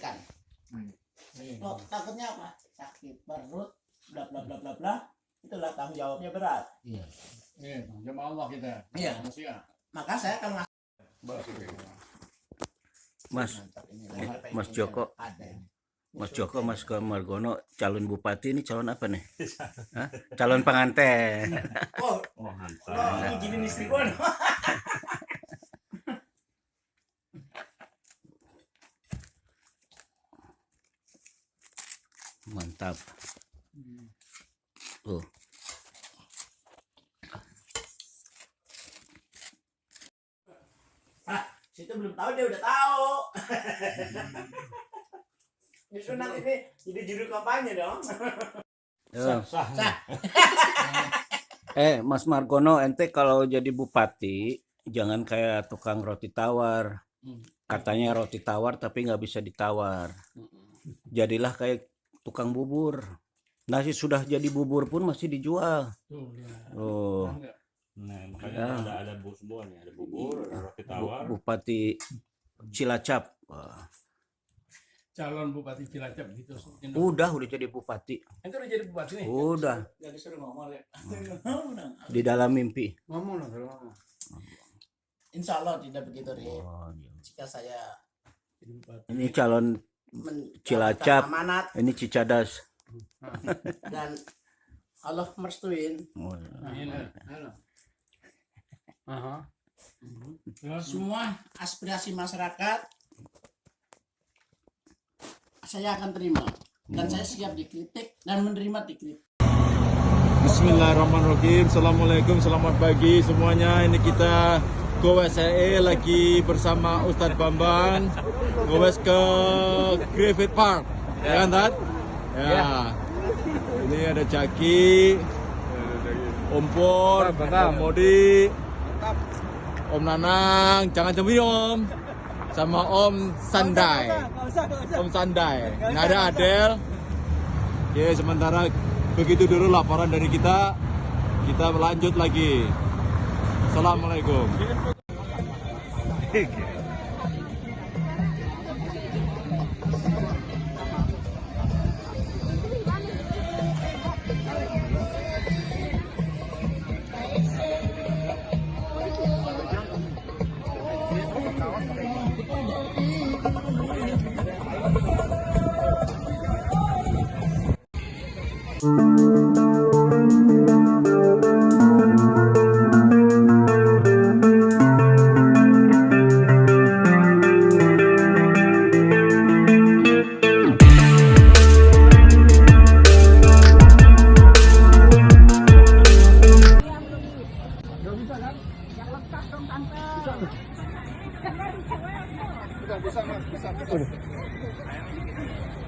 ikan. Oh, takutnya apa? Sakit perut, bla bla bla bla bla. Itulah tanggung jawabnya berat. Iya. Iya, jamaah Allah kita. Iya. Manusia. Maka saya akan Mas Joko, Mas Joko, Mas Margono, calon bupati ini calon apa nih? Hah? Calon pengantin. Oh, ini gini istri gua. Mantap. Tuh. Situ belum tahu, dia udah tahu. Justru nanti ini jadi juru kampanye dong. Sah. Mas Margono, ente kalau jadi bupati jangan kayak tukang roti tawar. Katanya roti tawar tapi nggak bisa ditawar. Jadilah kayak tukang bubur. Nasi sudah jadi bubur pun masih dijual. Oh. Nah, makanya ada semuanya, ada bubur, ada roti tawar. Bupati Cilacap. Wah. Calon bupati Cilacap gitu. Udah jadi bupati. Itu udah jadi bupati nih. Udah. Gak disuruh ngomong ya. Di dalam mimpi. Ngomong loh. Insya Allah tidak begitu, Rip. Oh, iya. Jika saya Jadi bupati. Ini calon Cilacap. amanat Ini Cicadas. dan Allah merestuin Oh, iya. semua aspirasi masyarakat, saya akan terima dan saya siap dikritik dan menerima dikritik. Bismillahirrahmanirrahim. Assalamualaikum, selamat pagi semuanya. Ini kita gowes lagi bersama Ustadz Bambang. Gowes ke Griffith Park, ya kan Tat? Ya. Ini ada Jaki, Om Pur, Om Modi, Om Nanang, jangan cemil Om, sama Om Sandai. Om Sandai, nggak ada Adel. Oke, sementara begitu dulu laporan dari kita. Kita lanjut lagi. Assalamualaikum.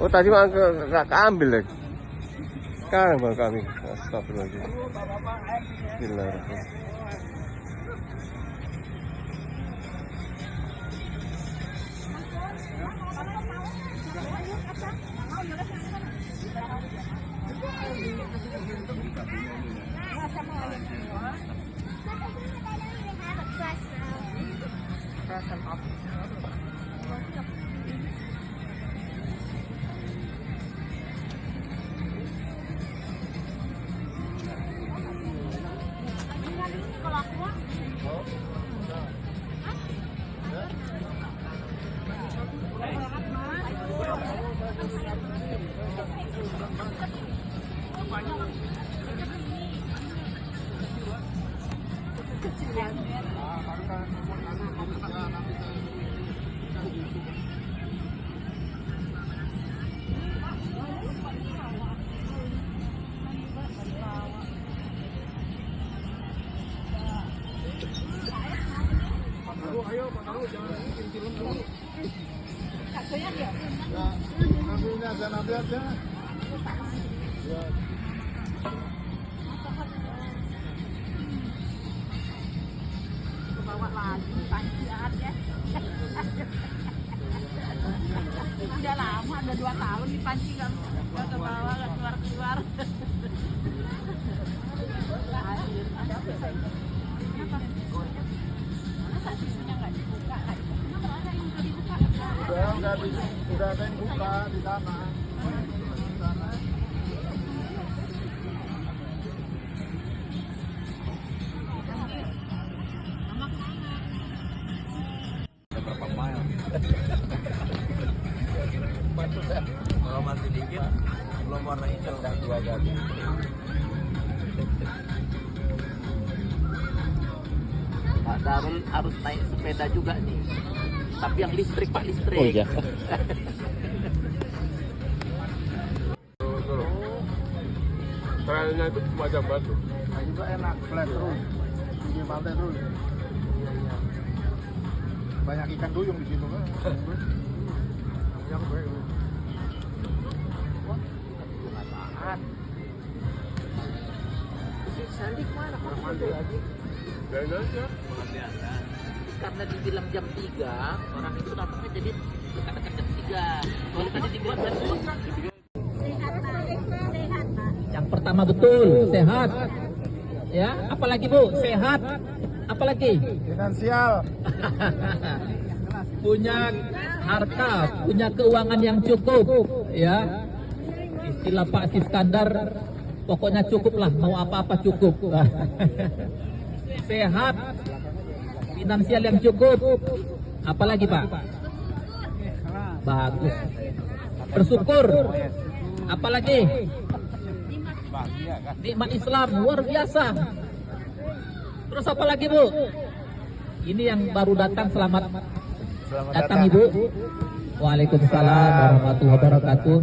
Oh tadi mah nggak keambil lagi. Sekarang bang kami. Astagfirullahaladzim. Bismillahirrahmanirrahim. Bawa lagi pancian ya. Udah lama, udah 2 tahun dipancing nggak ke bawah, nggak keluar. Ada apa ya? Masa sisinya nggak dibuka? Kenapa ada yang nggak dibuka? Sudah ada yang buka di sana. Berapa mile? Kalau mati dikit, belum warna hijau dan 2 kali. Pak Darul harus naik sepeda juga nih. Tapi yang listrik, Pak, listrik. Oh iya. Trailnya itu cuma aja batu. Nah, juga enak, flat terus. Di pantai terus. Banyak ikan duyung di situ kan. Yang gue. Sandik mana? Mandi lagi. Dan aja. Karena dibilang jam 3, orang itu datangnya jadi dekat-dekat jam 3. Soalnya tadi dibuat jam 2. Yang pertama betul, sehat. Ya, apalagi Bu? Sehat. Apalagi? Finansial. Punya harta, punya keuangan yang cukup, ya. Istilah Pak Iskandar, pokoknya cukup lah, mau apa-apa cukup. Sehat, finansial yang cukup. Apalagi Pak? Bagus. Bersyukur. Apalagi? Nikmat Islam luar biasa. Terus apa lagi Bu? Ini yang baru datang, selamat datang Ibu. Waalaikumsalam warahmatullahi wabarakatuh.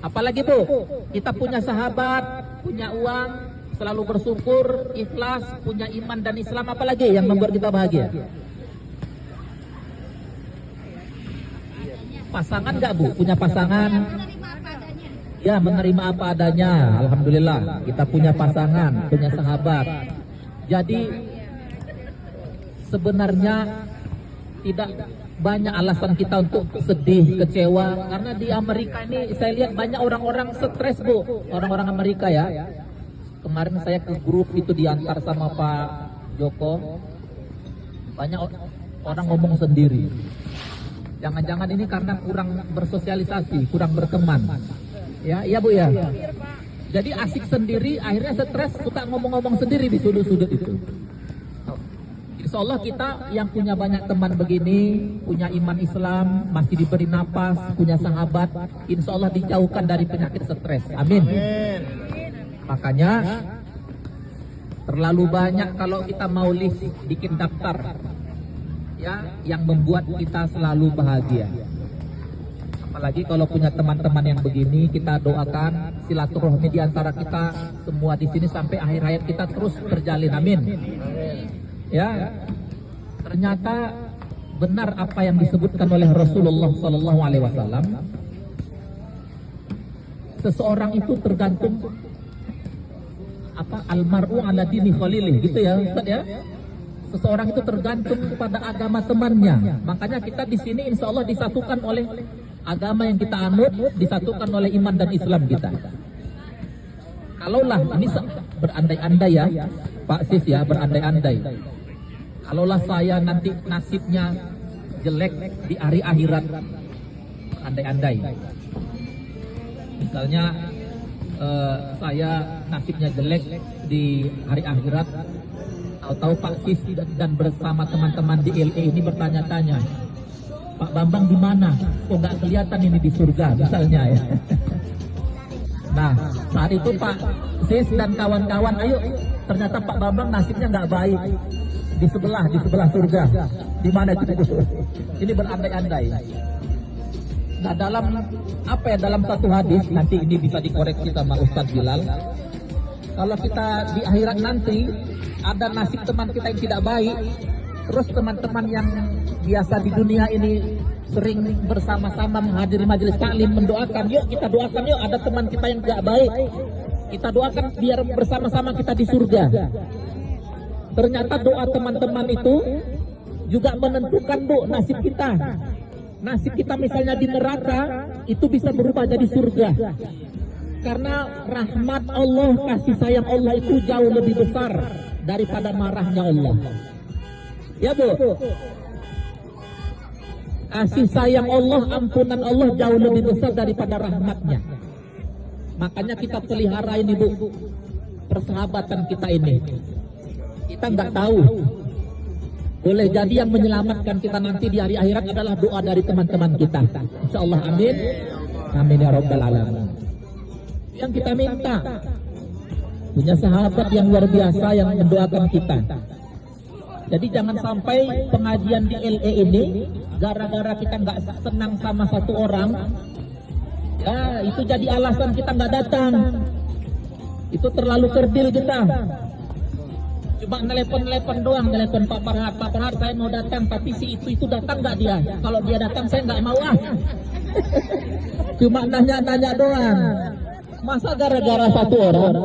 Apalagi Bu? Kita punya sahabat, punya uang, selalu bersyukur, ikhlas, punya iman dan Islam. Apalagi yang membuat kita bahagia? Pasangan nggak Bu? Punya pasangan? Ya, menerima apa adanya. Alhamdulillah, kita punya pasangan, punya sahabat. Jadi sebenarnya tidak banyak alasan kita untuk sedih, kecewa. Karena di Amerika ini saya lihat banyak orang-orang stres Bu. Orang-orang Amerika ya. Kemarin saya ke grup itu diantar sama Pak Joko. Banyak orang ngomong sendiri. Jangan-jangan ini karena kurang bersosialisasi, kurang berteman. Ya, iya Bu ya. Jadi asik sendiri, akhirnya stres, suka ngomong-ngomong sendiri di sudut-sudut itu. Insya Allah kita yang punya banyak teman begini, punya iman Islam, masih diberi napas, punya sahabat, insya Allah dijauhkan dari penyakit stres. Amin. Makanya terlalu banyak kalau kita mau list bikin daftar, ya, yang membuat kita selalu bahagia. Apalagi kalau punya teman-teman yang begini, kita doakan silaturahmi di antara kita semua di sini sampai akhir hayat kita terus terjalin. Amin. Ya, ternyata benar apa yang disebutkan oleh Rasulullah SAW. Seseorang itu tergantung apa, almar'u ala dini khalilih, gitu ya Ustaz ya. Seseorang itu tergantung kepada agama temannya. Makanya kita di sini insya Allah disatukan oleh agama yang kita anut, disatukan oleh iman dan Islam kita. Kalaulah ini berandai-andai ya, Pak Sis ya, berandai-andai. Kalaulah saya nanti nasibnya jelek di hari akhirat, andai-andai. Misalnya saya nasibnya jelek di hari akhirat, tahu-tahu Pak Sis dan bersama teman-teman di LA ini bertanya-tanya, Pak Bambang di mana? Kok nggak kelihatan ini di surga, misalnya ya. Nah, saat itu Pak Sis dan kawan-kawan, ayo, ternyata Pak Bambang nasibnya nggak baik. Di sebelah surga. Di mana itu? Ini berandai-andai. Nah, dalam apa ya, dalam satu hadis, nanti ini bisa dikoreksi sama Ustadz Bilal. Kalau kita di akhirat nanti ada nasib teman kita yang tidak baik, terus teman-teman yang biasa di dunia ini sering bersama-sama menghadiri majelis taklim mendoakan, yuk kita doakan, yuk ada teman kita yang tidak baik, kita doakan biar bersama-sama kita di surga. Ternyata doa teman-teman itu juga menentukan Bu nasib kita. Nasib kita misalnya di neraka itu bisa berubah jadi surga. Karena rahmat Allah, kasih sayang Allah itu jauh lebih besar daripada marahnya Allah. Ya Bu. kasih sayang Allah, ampunan Allah jauh lebih besar daripada rahmatnya. Makanya kita pelihara ini Bu, persahabatan kita ini. Kita nggak tahu, boleh jadi yang menyelamatkan kita nanti di hari akhirat adalah doa dari teman-teman kita. Insya Allah, amin. Amin ya Rabbal Alamin. Yang kita minta, punya sahabat yang luar biasa yang mendoakan kita. Jadi jangan sampai pengajian di LA ini gara-gara kita nggak senang sama satu orang, ya itu jadi alasan kita nggak datang. Itu terlalu kerdil kita. Cuma telepon doang, telepon Pak Farhad saya mau datang, tapi si itu datang nggak dia? Kalau dia datang saya nggak mau ah. Cuma nanya doang. Masa gara-gara satu orang?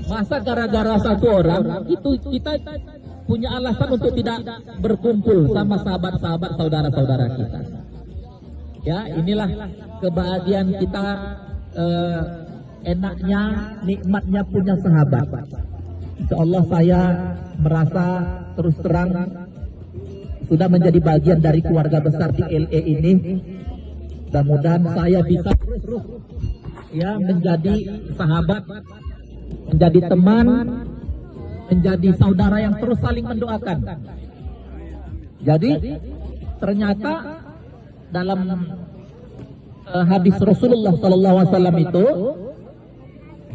Masa gara-gara satu orang itu kita punya alasan untuk tidak berkumpul sama sahabat-sahabat, saudara-saudara kita. Ya, inilah kebahagiaan kita, enaknya, nikmatnya punya sahabat. Insya Allah saya merasa terus terang sudah menjadi bagian dari keluarga besar di LA ini. Mudah-mudahan saya bisa ya menjadi sahabat, menjadi teman, menjadi saudara yang terus saling mendoakan. Jadi ternyata dalam hadis Rasulullah SAW itu,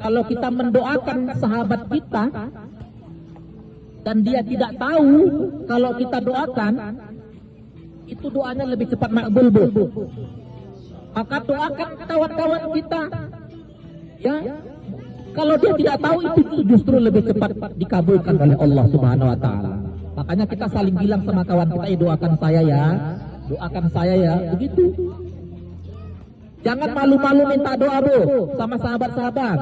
kalau kita mendoakan sahabat kita dan dia tidak tahu kalau kita doakan, itu doanya lebih cepat makbul Bu. Maka doakan kawan-kawan kita, ya. Kalau dia tidak tahu, itu justru lebih cepat dikabulkan oleh Allah Subhanahu Wa Taala. Makanya kita saling bilang sama kawan kita, doakan saya ya, doakan saya ya, begitu. Jangan malu-malu minta doa Bu sama sahabat-sahabat.